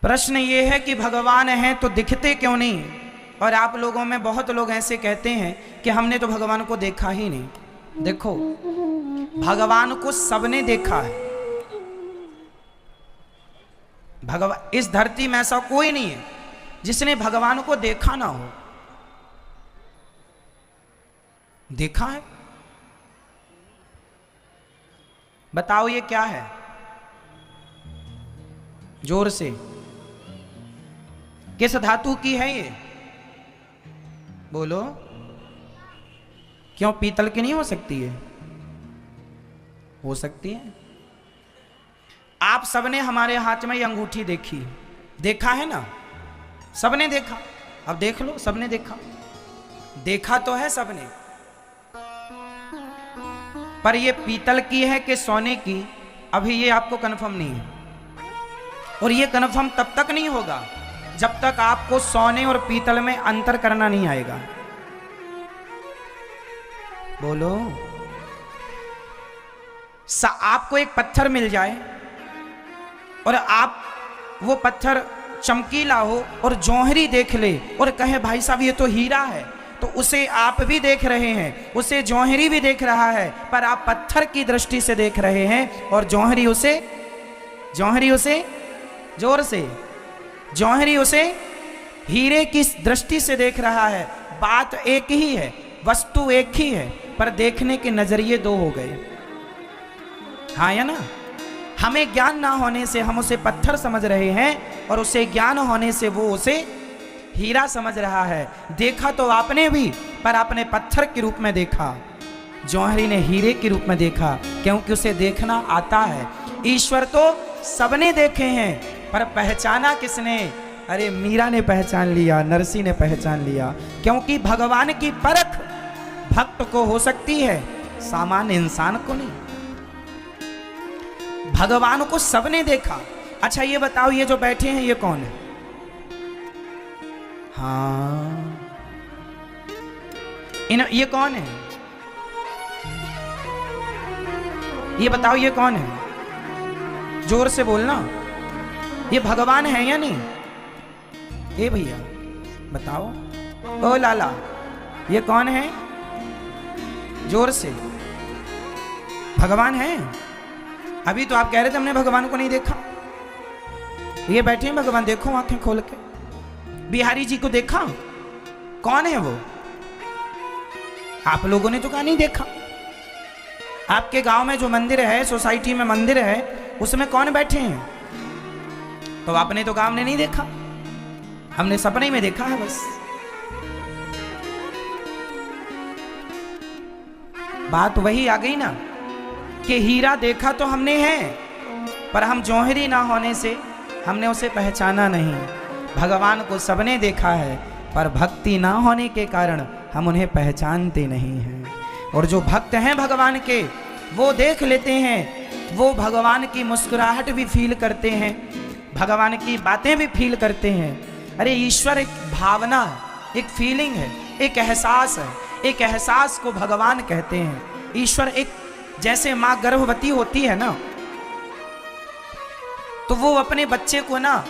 प्रश्न ये है कि भगवान हैं तो दिखते क्यों नहीं? और आप लोगों में बहुत लोग ऐसे कहते हैं कि हमने तो भगवान को देखा ही नहीं। देखो, भगवान को सबने देखा है। भगवान, इस धरती में ऐसा कोई नहीं है जिसने भगवान को देखा ना हो। देखा है? बताओ ये क्या है? जोर से, किस धातु की है ये? बोलो। क्यों, पीतल की नहीं हो सकती है? हो सकती है। आप सबने हमारे हाथ में ये अंगूठी देखी, देखा है ना? सबने देखा। अब देख लो, सबने देखा। देखा तो है सबने, पर ये पीतल की है कि सोने की, अभी ये आपको कंफर्म नहीं है। और ये कंफर्म तब तक नहीं होगा जब तक आपको सोने और पीतल में अंतर करना नहीं आएगा। बोलो। आपको एक पत्थर मिल जाए और आप वो पत्थर चमकीला हो और जौहरी देख ले और कहे भाई साहब ये तो हीरा है, तो उसे आप भी देख रहे हैं, उसे जौहरी भी देख रहा है, पर आप पत्थर की दृष्टि से देख रहे हैं और जौहरी उसे जोर से, जौहरी उसे हीरे की दृष्टि से देख रहा है। बात एक ही है, वस्तु एक ही है, पर देखने के नजरिए दो हो गए। हाँ या ना? हमें ज्ञान ना होने से हम उसे पत्थर समझ रहे हैं और उसे ज्ञान होने से वो उसे हीरा समझ रहा है। देखा तो आपने भी, पर आपने पत्थर के रूप में देखा, जौहरी ने हीरे के रूप में देखा, क्योंकि उसे देखना आता है। ईश्वर तो सबने देखे हैं, पर पहचाना किसने? अरे मीरा ने पहचान लिया, नरसी ने पहचान लिया, क्योंकि भगवान की परख भक्त को हो सकती है, सामान्य इंसान को नहीं। भगवान को सबने देखा। अच्छा ये बताओ, ये जो बैठे हैं ये कौन है? हाँ, ये कौन है? ये बताओ ये कौन है? जोर से बोलना। ये भगवान है या नहीं? ए भैया बताओ। ओ लाला, ये कौन है? जोर से। भगवान है? अभी तो आप कह रहे थे हमने भगवान को नहीं देखा। ये बैठे हैं भगवान, देखो आंखें खोल के। बिहारी जी को देखा? कौन है वो? आप लोगों ने तो कहा नहीं देखा। आपके गांव में जो मंदिर है, सोसाइटी में मंदिर है, उसमें कौन बैठे हैं? तो आपने तो कहा हमने नहीं देखा, हमने सपने में देखा है बस। बात वही आ गई ना कि हीरा देखा तो हमने है, पर हम जौहरी ना होने से हमने उसे पहचाना नहीं। भगवान को सबने देखा है, पर भक्ति ना होने के कारण हम उन्हें पहचानते नहीं हैं। और जो भक्त हैं भगवान के, वो देख लेते हैं, वो भगवान की मुस्कुराहट भी फील करते हैं, भगवान की बातें भी फील करते हैं। अरे ईश्वर एक भावना है, एक फीलिंग है, एक एहसास है। एक एहसास को भगवान कहते हैं। ईश्वर एक, जैसे माँ गर्भवती होती है ना, तो वो अपने बच्चे को ना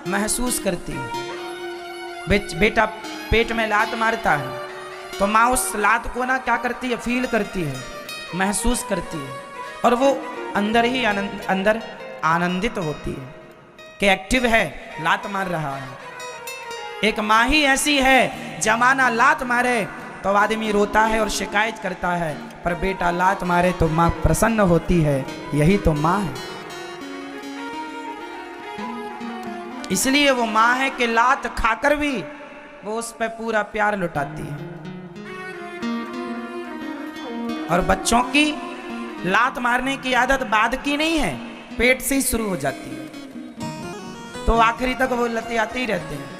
महसूस करती है। बेटा पेट में लात मारता है तो माँ उस लात को ना क्या करती है? फील करती है, महसूस करती है, और वो अंदर ही अंदर आनंदित होती है कि एक्टिव है, लात मार रहा है। एक माँ ही ऐसी है, जमाना लात मारे तो आदमी रोता है और शिकायत करता है, पर बेटा लात मारे तो माँ प्रसन्न होती है। यही तो माँ है। इसलिए वो माँ है कि लात खाकर भी वो उस पर पूरा प्यार लुटाती है। और बच्चों की लात मारने की आदत बाद की नहीं है, पेट से ही शुरू हो जाती है, तो आखिरी तक वो लतियाते ही रहते हैं।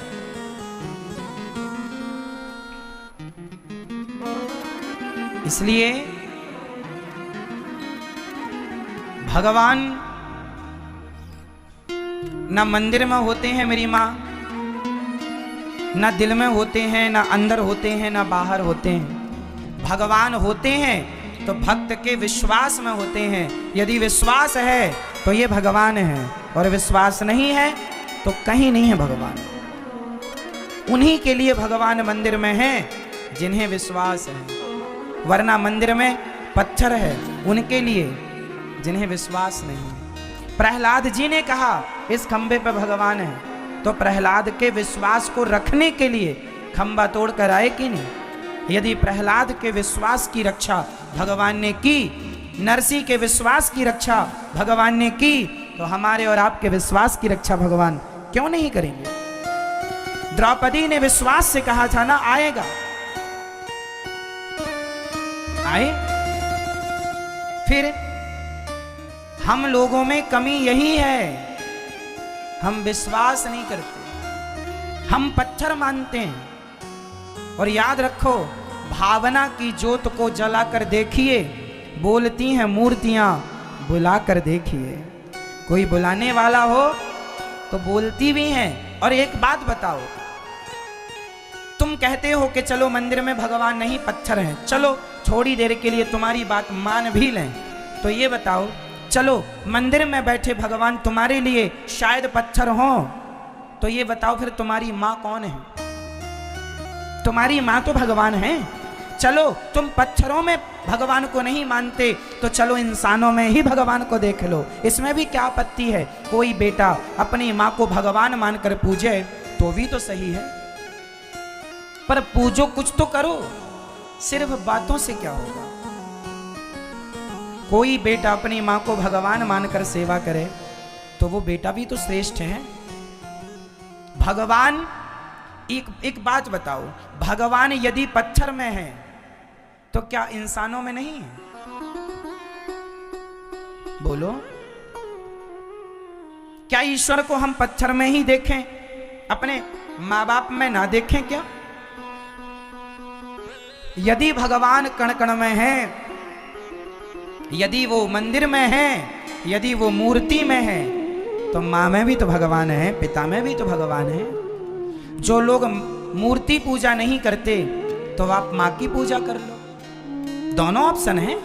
इसलिए भगवान ना मंदिर में होते हैं मेरी माँ, ना दिल में होते हैं, ना अंदर होते हैं, ना बाहर होते हैं। भगवान होते हैं तो भक्त के विश्वास में होते हैं। यदि विश्वास है तो ये भगवान है, और विश्वास नहीं है तो कहीं नहीं है भगवान। उन्हीं के लिए भगवान मंदिर में हैं जिन्हें विश्वास है, वरना मंदिर में पत्थर है उनके लिए जिन्हें विश्वास नहीं। प्रहलाद जी ने कहा इस खंबे पर भगवान है, तो प्रहलाद के विश्वास को रखने के लिए खंबा तोड़कर आए कि नहीं। यदि प्रहलाद के विश्वास की रक्षा भगवान ने की, नरसी के विश्वास की रक्षा भगवान ने की, तो हमारे और आपके विश्वास की रक्षा भगवान क्यों नहीं करेंगे। द्रौपदी ने विश्वास से कहा था ना आएगा, आए। फिर हम लोगों में कमी यही है, हम विश्वास नहीं करते, हम पत्थर मानते हैं। और याद रखो, भावना की ज्योत को जलाकर देखिए, बोलती हैं मूर्तियां बुलाकर देखिए। कोई बुलाने वाला हो तो बोलती भी हैं। और एक बात बताओ, तुम कहते हो कि चलो मंदिर में भगवान नहीं पत्थर हैं, चलो थोड़ी देर के लिए तुम्हारी बात मान भी लें, तो ये बताओ, चलो मंदिर में बैठे भगवान तुम्हारे लिए शायद पत्थर हो, तो ये बताओ फिर तुम्हारी माँ कौन है। तुम्हारी माँ तो भगवान है। चलो तुम पत्थरों में भगवान को नहीं मानते, तो चलो इंसानों में ही भगवान को देख लो, इसमें भी क्या आपत्ति है। कोई बेटा अपनी माँ को भगवान मानकर पूजे तो भी तो सही है, पर पूजो कुछ तो करो, सिर्फ बातों से क्या होगा। कोई बेटा अपनी माँ को भगवान मानकर सेवा करे तो वो बेटा भी तो श्रेष्ठ है। भगवान, एक बात बताओ, भगवान यदि पत्थर में है तो क्या इंसानों में नहीं है? बोलो, क्या ईश्वर को हम पत्थर में ही देखें, अपने माँ बाप में ना देखें क्या? यदि भगवान कण कण में है, यदि वो मंदिर में है, यदि वो मूर्ति में है, तो माँ में भी तो भगवान है, पिता में भी तो भगवान है। जो लोग मूर्ति पूजा नहीं करते तो आप माँ की पूजा कर लो, दोनों ऑप्शन है।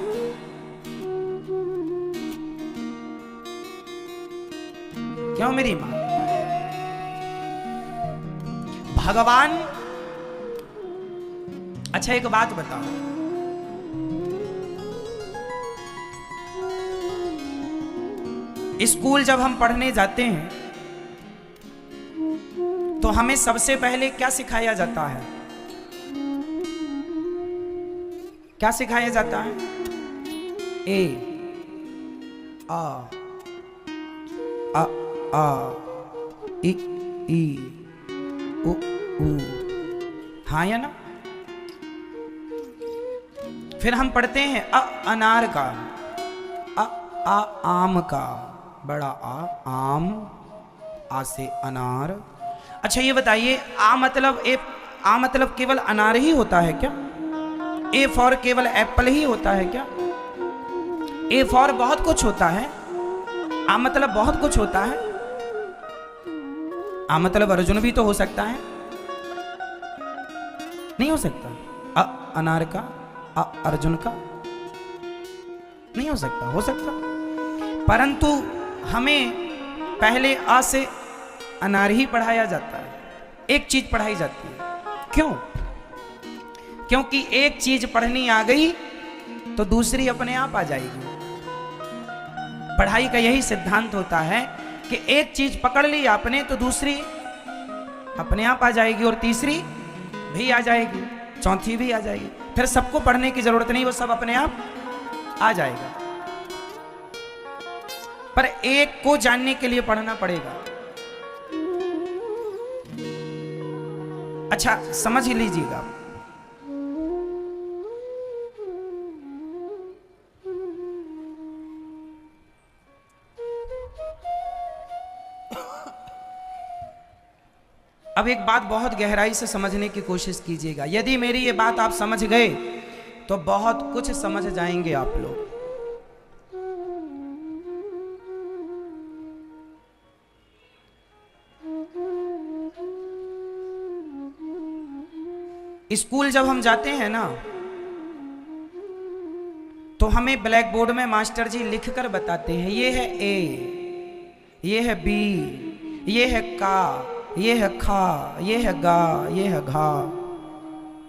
क्यों मेरी माँ? भगवान, अच्छा एक बात बताओ, स्कूल जब हम पढ़ने जाते हैं तो हमें सबसे पहले क्या सिखाया जाता है? क्या सिखाया जाता है? ए आ इ ई उ ऊ, हाँ या ना? फिर हम पढ़ते हैं अनार का, आम का, बड़ा आम, आ से अनार। अच्छा ये बताइए, आ मतलब केवल अनार ही होता है क्या? ए फॉर केवल एप्पल ही होता है क्या? ए फॉर बहुत कुछ होता है। आ मतलब बहुत कुछ होता है। आ मतलब अर्जुन भी तो हो सकता है, नहीं हो सकता? अनार का, अर्जुन का नहीं हो सकता? हो सकता, परंतु हमें पहले आ से अनार ही पढ़ाया जाता है, एक चीज पढ़ाई जाती है। क्यों? क्योंकि एक चीज पढ़नी आ गई तो दूसरी अपने आप आ जाएगी। पढ़ाई का यही सिद्धांत होता है कि एक चीज पकड़ ली आपने तो दूसरी अपने आप आ जाएगी, और तीसरी भी आ जाएगी, चौथी भी आ जाएगी। फिर सबको पढ़ने की जरूरत नहीं, वो सब अपने आप आ जाएगा। पर एक को जानने के लिए पढ़ना पड़ेगा। अच्छा समझ लीजिएगा, अब एक बात बहुत गहराई से समझने की कोशिश कीजिएगा। यदि मेरी ये बात आप समझ गए तो बहुत कुछ समझ जाएंगे आप लोग। स्कूल जब हम जाते हैं ना तो हमें ब्लैक बोर्ड में मास्टर जी लिखकर बताते हैं, ये है ए, ये है बी, ये है का, ये है खा, ये है गा, ये है घा,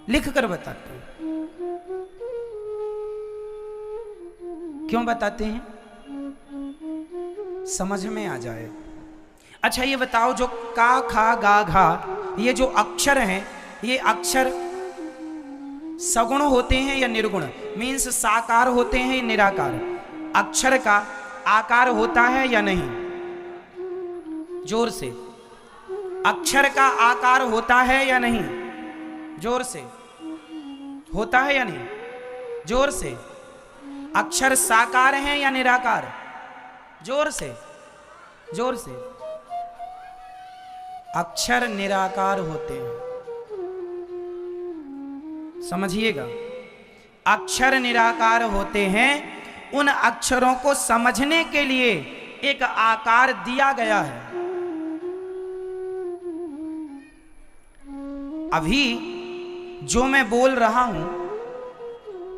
लिख कर बताते हैं। क्यों बताते हैं? समझ में आ जाए। अच्छा ये बताओ, जो का खा गा घा ये जो अक्षर हैं, ये अक्षर सगुण होते हैं या निर्गुण? मीन्स साकार होते हैं या निराकार? अक्षर का आकार होता है या नहीं? जोर से। अक्षर का आकार होता है या नहीं? जोर से। होता है या नहीं? जोर से। अक्षर साकार हैं या निराकार? जोर से, जोर से। अक्षर निराकार होते हैं, समझिएगा। अक्षर निराकार होते हैं। उन अक्षरों को समझने के लिए एक आकार दिया गया है। अभी जो मैं बोल रहा हूं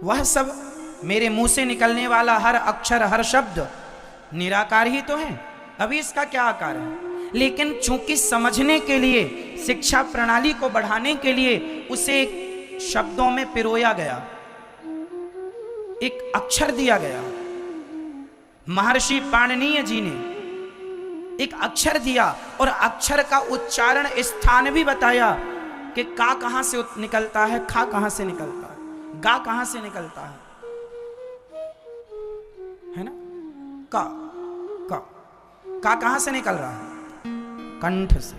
वह सब मेरे मुंह से निकलने वाला हर अक्षर, हर शब्द निराकार ही तो है। अभी इसका क्या आकार है? लेकिन चूंकि समझने के लिए, शिक्षा प्रणाली को बढ़ाने के लिए उसे शब्दों में पिरोया गया, एक अक्षर दिया गया। महर्षि पाणिनीय जी ने एक अक्षर दिया और अक्षर का उच्चारण स्थान भी बताया कि का कहां से निकलता है, खा कहां से निकलता है, गा कहां से निकलता है ना? का का कहां से निकल रहा है? कंठ से।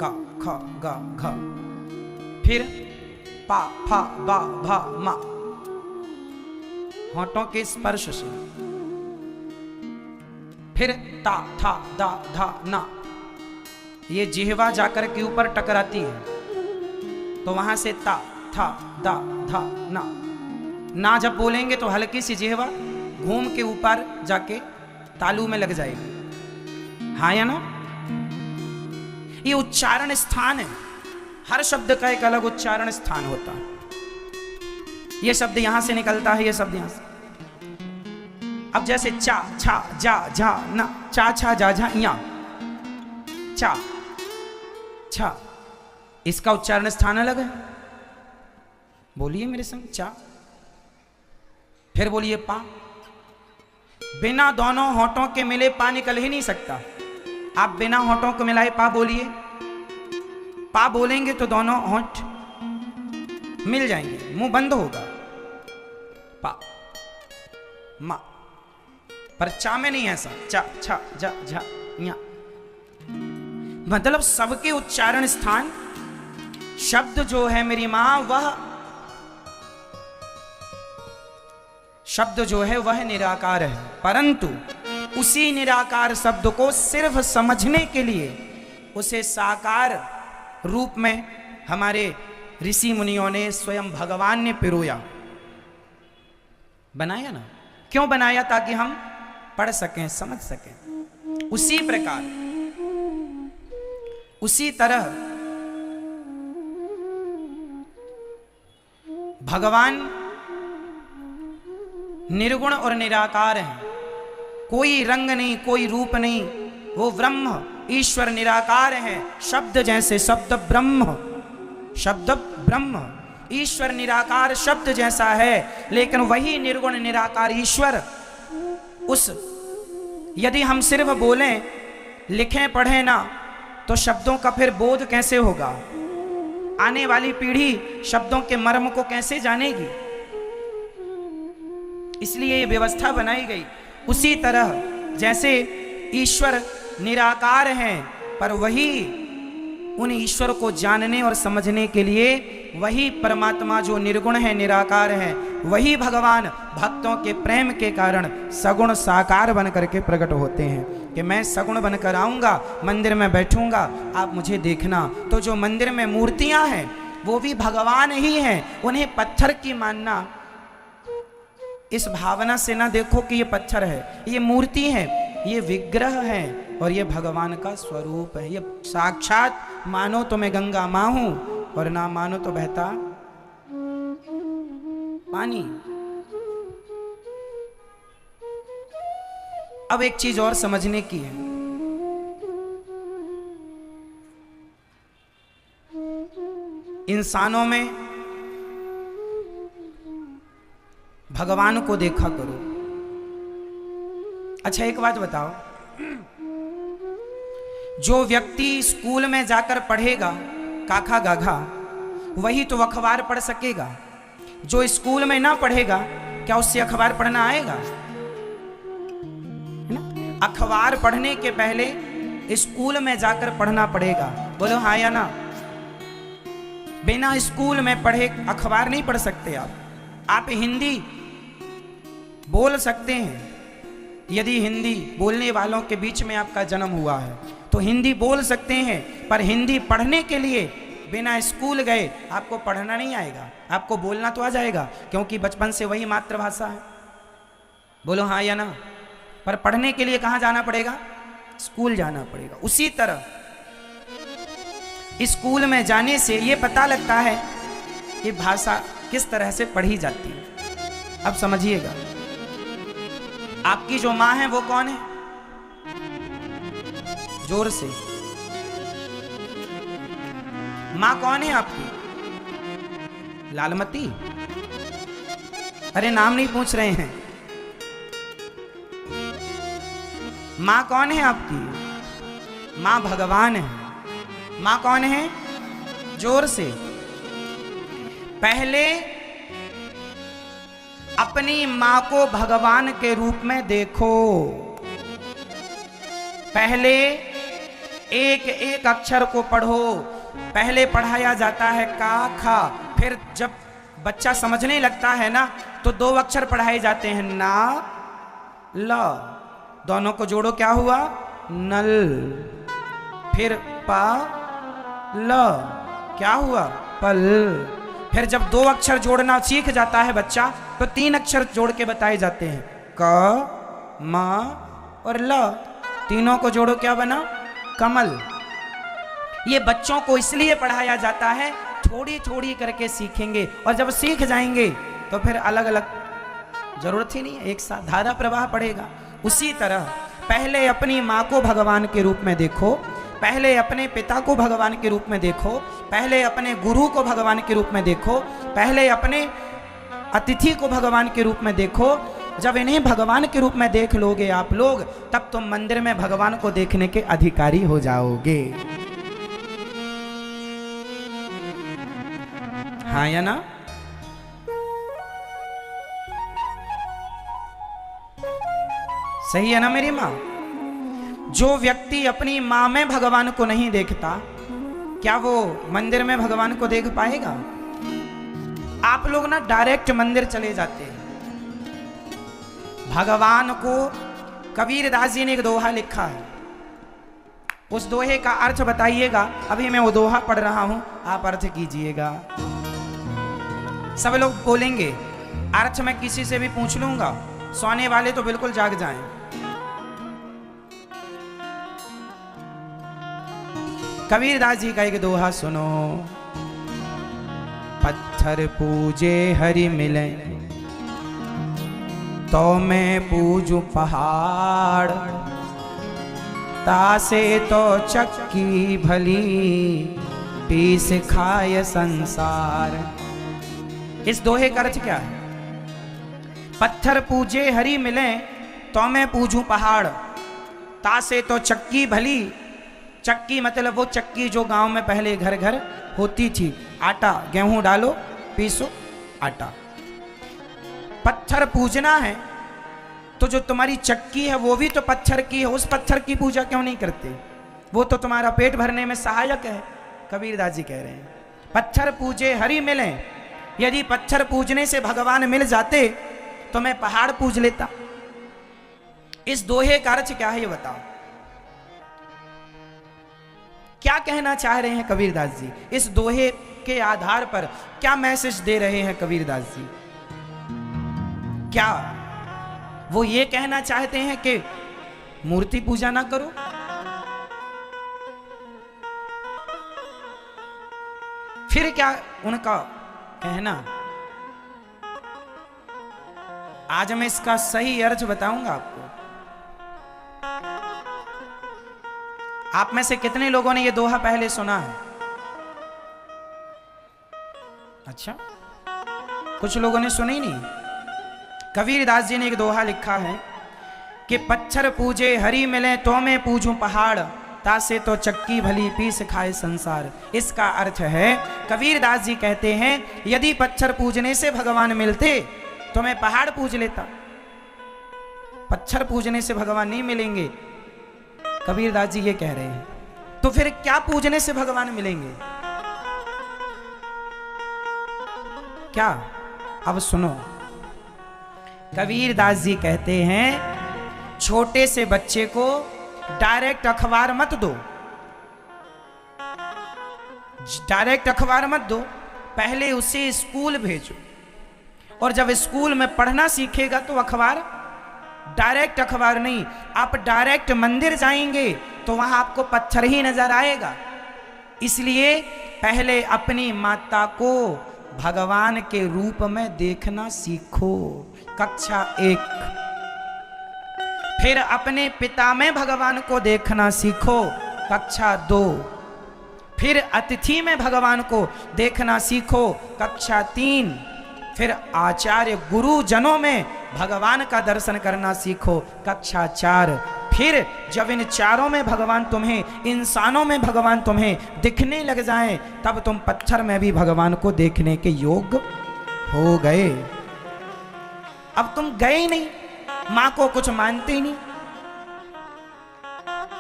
का, ख, गा, घ। फिर पा, फा, बा, भा, मा, होंठों के स्पर्श से। फिर ता, था, दा, धा, ना। ये जिह्वा जाकर के ऊपर टकराती है तो वहां से ता, था, दा, धा, ना। ना जब बोलेंगे तो हल्की सी जिह्वा घूम के ऊपर जाके तालू में लग जाएगी। हाँ या ना? ये उच्चारण स्थान है। हर शब्द का एक अलग उच्चारण स्थान होता है। ये शब्द यहां से निकलता है, ये शब्द यहां से। अब जैसे चा, छा, जा, झा, ना, चा, छा, जा, झा, या, चा, छा, इसका उच्चारण स्थान अलग है। बोलिए मेरे संग, चा। फिर बोलिए पा। बिना दोनों होठों के मिले पा निकल ही नहीं सकता। आप बिना होठों को मिलाए पा बोलिए। पा बोलेंगे तो दोनों होंठ मिल जाएंगे, मुंह बंद होगा। पा, मा। पर चा में नहीं ऐसा, चा, छा, जा, झा, या। मतलब सबके उच्चारण स्थान, शब्द जो है मेरी मां, वह शब्द जो है वह निराकार है। परंतु उसी निराकार शब्द को सिर्फ समझने के लिए उसे साकार रूप में हमारे ऋषि मुनियों ने, स्वयं भगवान ने पिरोया, बनाया ना। क्यों बनाया? ताकि हम पढ़ सकें, समझ सकें। उसी प्रकार, उसी तरह भगवान निर्गुण और निराकार हैं। कोई रंग नहीं, कोई रूप नहीं, वो ब्रह्म ईश्वर निराकार हैं। शब्द जैसे शब्द ब्रह्म, शब्द ब्रह्म, ईश्वर निराकार शब्द जैसा है। लेकिन वही निर्गुण निराकार ईश्वर, उस यदि हम सिर्फ बोलें, लिखें, पढ़ें ना, तो शब्दों का फिर बोध कैसे होगा? आने वाली पीढ़ी शब्दों के मर्म को कैसे जानेगी? इसलिए ये व्यवस्था बनाई गई। उसी तरह जैसे ईश्वर निराकार हैं, पर वही उन ईश्वर को जानने और समझने के लिए वही परमात्मा जो निर्गुण है, निराकार है, वही भगवान भक्तों के प्रेम के कारण सगुण साकार बन करके प्रकट होते हैं कि मैं सगुण बनकर आऊँगा, मंदिर में बैठूंगा, आप मुझे देखना। तो जो मंदिर में मूर्तियाँ हैं वो भी भगवान ही हैं। उन्हें पत्थर की मानना, इस भावना से ना देखो कि ये पत्थर है, ये मूर्ति है, ये विग्रह है और ये भगवान का स्वरूप है। ये साक्षात मानो तो मैं गंगा माँ हूं और ना मानो तो बहता पानी। अब एक चीज और समझने की है। इंसानों में भगवान को देखा करो। अच्छा एक बात बताओ, जो व्यक्ति स्कूल में जाकर पढ़ेगा काखा गाघा, वही तो अखबार पढ़ सकेगा। जो स्कूल में ना पढ़ेगा, क्या उससे अखबार पढ़ना आएगा? है ना? अखबार पढ़ने के पहले स्कूल में जाकर पढ़ना पड़ेगा। बोलो हाँ या ना? बिना स्कूल में पढ़े अखबार नहीं पढ़ सकते आप हिंदी बोल सकते हैं, यदि हिंदी बोलने वालों के बीच में आपका जन्म हुआ है तो हिंदी बोल सकते हैं, पर हिंदी पढ़ने के लिए बिना स्कूल गए आपको पढ़ना नहीं आएगा। आपको बोलना तो आ जाएगा, क्योंकि बचपन से वही मातृभाषा है। बोलो हाँ या ना? पर पढ़ने के लिए कहाँ जाना पड़ेगा? स्कूल जाना पड़ेगा। उसी तरह स्कूल में जाने से ये पता लगता है कि भाषा किस तरह से पढ़ी जाती है। अब समझिएगा, आपकी जो माँ है वो कौन है? जोर से, माँ कौन है आपकी? लालमती? अरे नाम नहीं पूछ रहे हैं। माँ कौन है आपकी? माँ भगवान है। माँ कौन है? जोर से। पहले अपनी माँ को भगवान के रूप में देखो। पहले एक एक अक्षर को पढ़ो। पहले पढ़ाया जाता है का खा, फिर जब बच्चा समझने लगता है ना तो दो अक्षर पढ़ाए जाते हैं, ना ल। दोनों को जोड़ो, क्या हुआ? नल। फिर पा ल, क्या हुआ? पल। फिर जब दो अक्षर जोड़ना सीख जाता है बच्चा तो तीन अक्षर जोड़ के बताए जाते हैं, क, म और ल। तीनों को जोड़ो, क्या बना? कमल। ये बच्चों को इसलिए पढ़ाया जाता है, थोड़ी थोड़ी करके सीखेंगे, और जब सीख जाएंगे तो फिर अलग अलग जरूरत ही नहीं है, एक साथ धारा प्रवाह पड़ेगा। उसी तरह पहले अपनी माँ को भगवान के रूप में देखो, पहले अपने पिता को भगवान के रूप में देखो, पहले अपने गुरु को भगवान के रूप में देखो, पहले अपने अतिथि को भगवान के रूप में देखो। जब इन्हें भगवान के रूप में देख लोगे आप लोग, तब तुम मंदिर में भगवान को देखने के अधिकारी हो जाओगे। हाँ या ना? सही है ना मेरी माँ? जो व्यक्ति अपनी माँ में भगवान को नहीं देखता, क्या वो मंदिर में भगवान को देख पाएगा? आप लोग ना डायरेक्ट मंदिर चले जाते हैं। भगवान को कबीरदास जी ने एक दोहा लिखा है, उस दोहे का अर्थ बताइएगा। अभी मैं वो दोहा पढ़ रहा हूं, आप अर्थ कीजिएगा। सब लोग बोलेंगे, अर्थ मैं किसी से भी पूछ लूंगा, सोने वाले तो बिल्कुल जाग जाएं। कबीरदास जी का एक दोहा सुनो। पत्थर पूजे हरि मिले, तो मैं पूजू पहाड़, तासे तो चक्की भली, पीस खाए संसार। इस दोहे का अर्थ क्या है? पत्थर पूजे हरि मिले, तो मैं पूजू पहाड़, तासे तो चक्की भली। चक्की मतलब वो चक्की जो गांव में पहले घर घर होती थी, आटा गेहूं डालो पीसो आटा। पत्थर पूजना है तो जो तुम्हारी चक्की है वो भी तो पत्थर की है, उस पत्थर की पूजा क्यों नहीं करते? वो तो तुम्हारा पेट भरने में सहायक है। कबीरदास जी कह रहे हैं पत्थर पूजे हरि मिले। यदि पत्थर पूजने से भगवान मिल जाते तो मैं पहाड़ पूज लेता। इस दोहे का अर्थ क्या है ये बताओ? क्या कहना चाह रहे हैं कबीरदास जी? इस दोहे के आधार पर क्या मैसेज दे रहे हैं कबीरदास जी? क्या वो ये कहना चाहते हैं कि मूर्ति पूजा ना करो? फिर क्या उनका कहना? आज मैं इसका सही अर्थ बताऊंगा आपको। आप में से कितने लोगों ने यह दोहा पहले सुना है? अच्छा, कुछ लोगों ने सुनी नहीं। कबीरदास जी ने एक दोहा लिखा है कि पत्थर पूजे हरि मिले तो मैं पूजूं पहाड़, तासे तो चक्की भली पीस खाए संसार। इसका अर्थ है, कबीरदास जी कहते हैं यदि पत्थर पूजने से भगवान मिलते तो मैं पहाड़ पूज लेता। पत्थर पूजने से भगवान नहीं मिलेंगे, कबीरदास जी ये कह रहे हैं। तो फिर क्या पूजने से भगवान मिलेंगे? क्या? अब सुनो, कबीरदास जी कहते हैं छोटे से बच्चे को डायरेक्ट अखबार मत दो, डायरेक्ट अखबार मत दो, पहले उसे स्कूल भेजो, और जब स्कूल में पढ़ना सीखेगा तो अखबार, डायरेक्ट अखबार नहीं। आप डायरेक्ट मंदिर जाएंगे तो वहां आपको पत्थर ही नजर आएगा। इसलिए पहले अपनी माता को भगवान के रूप में देखना सीखो, कक्षा 1। फिर अपने पिता में भगवान को देखना सीखो, कक्षा 2। फिर अतिथि में भगवान को देखना सीखो, कक्षा 3। फिर आचार्य गुरुजनों में भगवान का दर्शन करना सीखो, कक्षा 4। फिर जब इन चारों में भगवान तुम्हें, इंसानों में भगवान तुम्हें दिखने लग जाएं, तब तुम पत्थर में भी भगवान को देखने के योग्य हो गए। अब तुम गए ही नहीं, मां को कुछ मानते ही नहीं,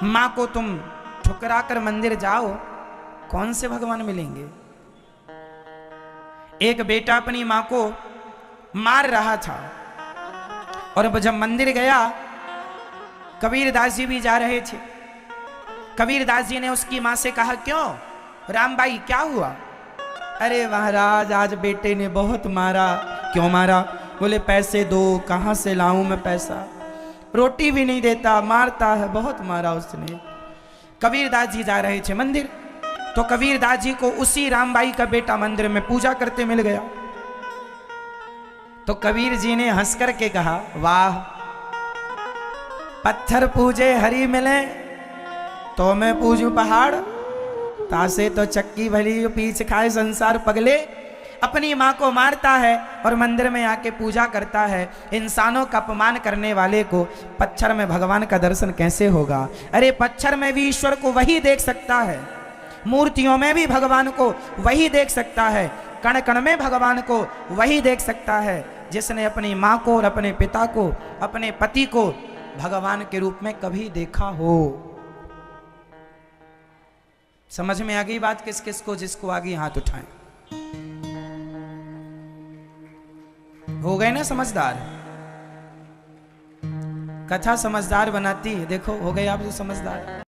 मां को तुम ठुकरा कर मंदिर जाओ, कौन से भगवान मिलेंगे? एक बेटा अपनी मां को मार रहा था, और जब मंदिर गया, कबीरदास जी भी जा रहे थे। कबीरदास जी ने उसकी मां से कहा, क्यों रामबाई क्या हुआ? अरे महाराज आज बेटे ने बहुत मारा। क्यों मारा? बोले पैसे दो, कहां से लाऊं मैं पैसा, रोटी भी नहीं देता, मारता है, बहुत मारा उसने। कबीरदास जी जा रहे थे मंदिर, तो कबीरदास जी को उसी रामबाई का बेटा मंदिर में पूजा करते मिल गया। तो कबीर जी ने हंस करके कहा, वाह, पत्थर पूजे हरि मिले तो मैं पूजू पहाड़, तासे तो चक्की भली पीछ खाए संसार। पगले, अपनी मां को मारता है और मंदिर में आके पूजा करता है। इंसानों का अपमान करने वाले को पत्थर में भगवान का दर्शन कैसे होगा? अरे पत्थर में भी ईश्वर को वही देख सकता है, मूर्तियों में भी भगवान को वही देख सकता है, कण कण में भगवान को वही देख सकता है, जिसने अपनी मां को और अपने पिता को, अपने पति को भगवान के रूप में कभी देखा हो। समझ में आ गई बात किस किस को? जिसको आ गई हाथ उठाएं। हो गए ना समझदार? कथा समझदार बनाती है, देखो हो गए आप जो समझदार।